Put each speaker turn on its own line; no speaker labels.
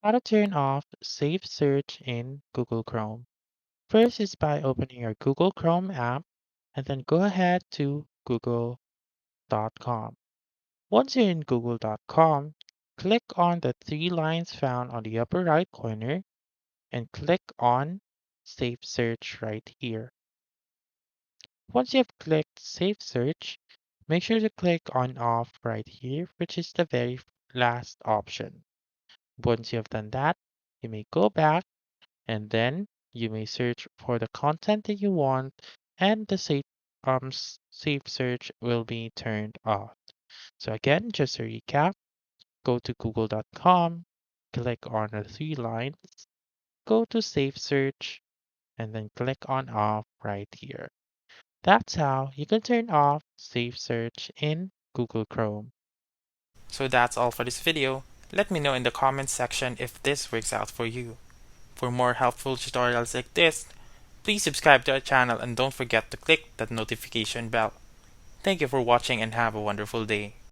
How to turn off Safe Search in Google Chrome. First is by opening your Google Chrome app and then go ahead to google.com. Once you're in google.com, click on the three lines found on the upper right corner and click on Safe Search right here. Once you've clicked Safe Search, make sure to click on Off right here, which is the very last option. Once you have done that, you may go back and then you may search for the content that you want and the safe search will be turned off. So again, just to recap, go to google.com, click on the three lines, go to safe search, and then click on off right here. That's how you can turn off safe search in Google Chrome.
So that's all for this video. Let me know in the comments section if this works out for you. For more helpful tutorials like this, please subscribe to our channel and don't forget to click that notification bell. Thank you for watching and have a wonderful day.